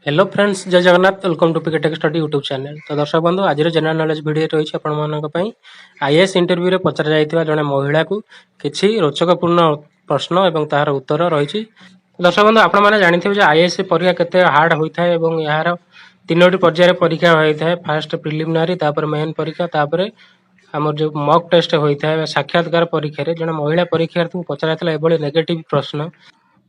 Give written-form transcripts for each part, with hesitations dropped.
Hello friends, जय Jagannath. Welcome to पिकेटेक study YouTube channel. तो दर्शक बंधु, आज जनरल नॉलेज वीडियो रही है आईएएस इंटरव्यू रे पचर जाइथिबा जने महिला को किछि रोचकपूर्ण प्रश्न एवं तार उत्तर रही। दर्शक बंधु, आपण माने जानिथिबे जे आईएएस परीक्षा केते हार्ड होइथाय एवं यार तीनोटी पर्याय परीक्षा होइथाय। फर्स्ट प्रिलिमिनरी, तापर मेन परीक्षा, तापर हमर जो मॉक टेस्ट होइथाय साक्षात्कार परीक्षा रे जने महिला परीक्षार्थी पचराइतला एबोली नेगेटिव प्रश्न।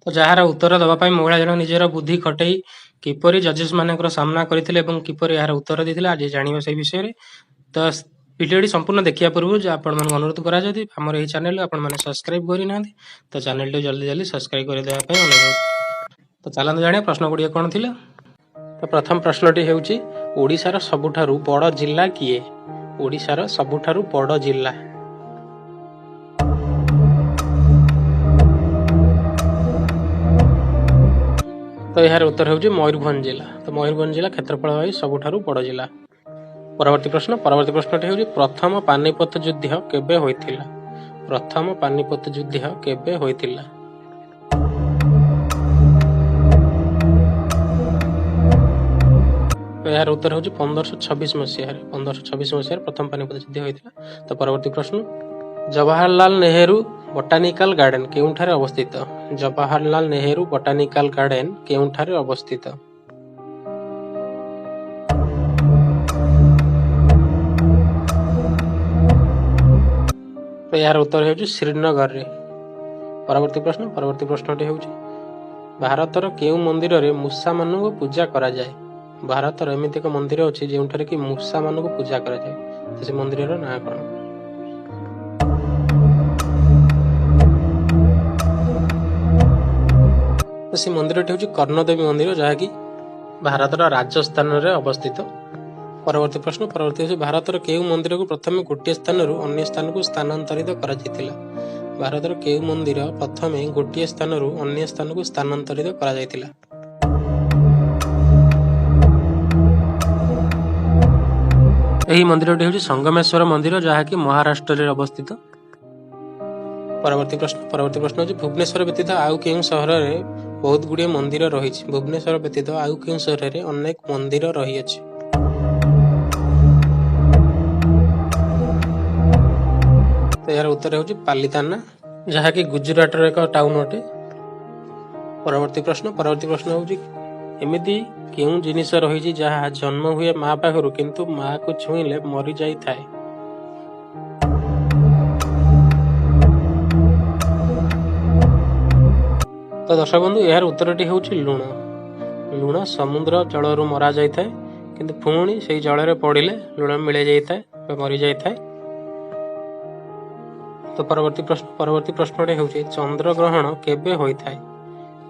तो जार उत्तर दवा महिला जन निजर बुद्धि खटई किपरि जजेस मानकर सामना करथिले एवं किपरि यार उत्तर देथिले आज जानिबा से विषय रे। तो वीडियोटी संपूर्ण देखिया पूर्व जो आपण मन अनुरोध करा जदि हमर एही चैनल आपण माने सब्सक्राइब करि नांती तो चैनल टी जल्दी जल्दी सब्सक्राइब कर देबा पय अनुरोध। तो चलंत जाने प्रश्न गुडिया कोन थिला। तो प्रथम प्रश्नटी हेउची ओडिसा रो सबुठारु बड़ जिल्ला किए? ओडिसा रो सबुठारु बड़ जिल्ला तो यार उत्तर होउची मयूरभंज जिला। तो मयूरभंज जिला क्षेत्रफल भाई सबुठारु बड़ जिला। परवर्ती प्रश्नटी होउची प्रथम पानीपत युद्ध केबे होइथिला? प्रथम पानीपत युद्ध केबे होइथिला? तो यार उत्तर होउची 1526 मसीहा रे। 1526 मसीहा प्रथम पानीपत युद्ध होइथिला। तो परवर्ती प्रश्न, जवाहरलाल नेहरू बोटानिकल गार्डन केउंठारे अवस्थित? जवाहरलाल नेहरू बोटानिकल गार्डन केउंठारे अवस्थित? तो यार उत्तर हेउची श्रीनगर रे। परवर्ती प्रश्नटी हेउची भारतर केउ मंदिर रे मूषा मानक पूजा करा जाय? भारतर एमिति एक मंदिर अछि जेउठारे कि मूषा मानक पूजा करा जाय। तो से मंदिर रो नाम कोन? से मंदिरटी हूँ कर्णदेवी मंदिर जहाँकि भारतर राजस्थान रे अवस्थित। परवर्ती प्रश्न हूँ भारतर केउ मंदिर को प्रथम गोटे स्थान रु अन्य स्थान को स्थानांतरित करा जायतिला? भारतर केउ मंदिर प्रथम गोटे स्थान रु अन्य स्थान को स्थानांतरित करा जायतिला? एही मंदिरटी हूँ संगमेश्वर मंदिर जहाँकि महाराष्ट्र रे अवस्थित। परवर्ती प्रश्न हूँ भुवनेश्वर व्यतीत आउ केउ सहर रे बहुत गुड़िए मंदिर रही? भुवनेश्वर व्यतीत आउ केउ सहर रे अनेक मंदिर रही अछि? तो यार उत्तर होउची पालिताना जहाँकि गुजरात रे एक टाउन अटे। परवर्ती प्रश्न होउची एमिति केउ जिनिस रही जहाँ जन्म हुए माँ पाखरु किंतु माँ को छुईले मरी जाई थाए? तो दर्शक बंधु, यार उत्तरटी होउची लुण। लुण समुद्र जलरू मरा जाय थाए किंतु पुणी से जल रे पड़िले लुण मिले जाय थाए मरी जाय थाए। तो परवर्ती प्रश्नटी होउची चंद्र ग्रहण केबे होई थाए?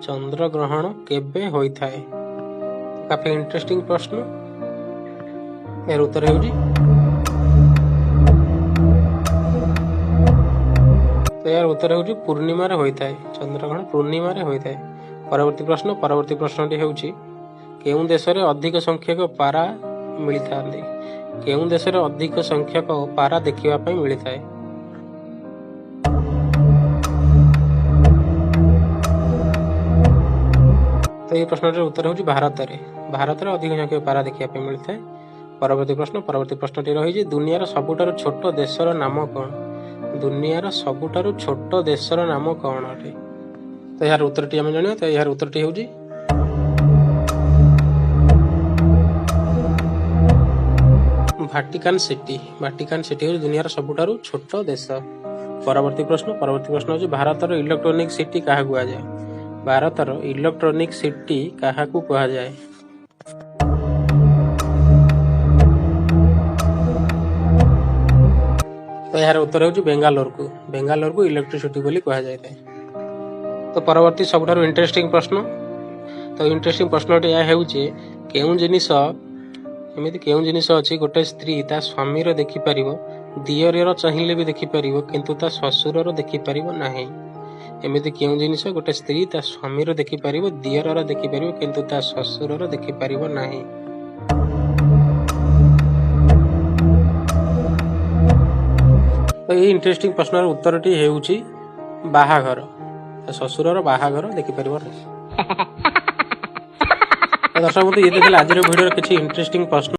चंद्र ग्रहण केबे होई थाए? काफी इंटरेस्टिंग प्रश्न। यार उत्तर होउची तो यार उत्तर होउची पूर्णिमा रे होई थाए। चंद्रग्रहण पूर्णिमा रे होई थाए। परवर्ती प्रश्नटी होउची केउ देश रे अधिक संख्यक पारा मिली थांदी? केउ देश रे अधिक संख्यक पारा देखिबा पई मिली थाए? तो ये प्रश्नटिर उत्तर होउची भारत रे। भारत रे अधिक संख्यक पारा देखिबा पई मिली थाए। परवर्ती प्रश्नटी रही दुनियार सबुठारु छोट देशर नाम कोन? दुनियार सबुठारु छोट देशर नाम कोन अटे? तो यार उत्तरटी आम जानिबा। तो यार उत्तरटी होउची वाटिकान सिटी। वाटिकान सिटी होउची दुनियार सबुठारु छोट देश। परवर्ती प्रश्न होउची भारतर इलेक्ट्रॉनिक सिटी काहा कुआ जाय? भारतर इलेक्ट्रॉनिक सिटी काहा को कुआ जाय? तो यार उत्तर होउची बेंगालोर को इलेक्ट्रिसिटी बोली कहा जाय थाए। तो परवर्ती सबुठारु इंटरेस्टिंग प्रश्न। तो इंटरेस्टिंग प्रश्नटी या हेउची केउ जिनिस एमिति केउ जिनिस अछि गोटे स्त्री ता स्वामी रो देखि परिबो, दियर रो चाहिले भी देखि परिबो किंतु ता ससुर रो देखि परिबो नाही? एमिति केउ जिनिस गोटे स्त्री ता स्वामी रो देखि परिबो, दियर रो देखि परिबो किंतु ता ससुर रो देखि परिबो नाही? तो ये इंटरेस्टिंग प्रश्न उत्तरटी हेउची बाहाघर। ससुर बाहाघर देखि परिबो। ତ ଦର୍ଶକ ବନ୍ଧୁ, ଇଏ ଥିଲା ଆଜିର ଭିଡ଼ିଓର କିଛି ଇଣ୍ଟରେଷ୍ଟିଂ ପ୍ରଶ୍ନ।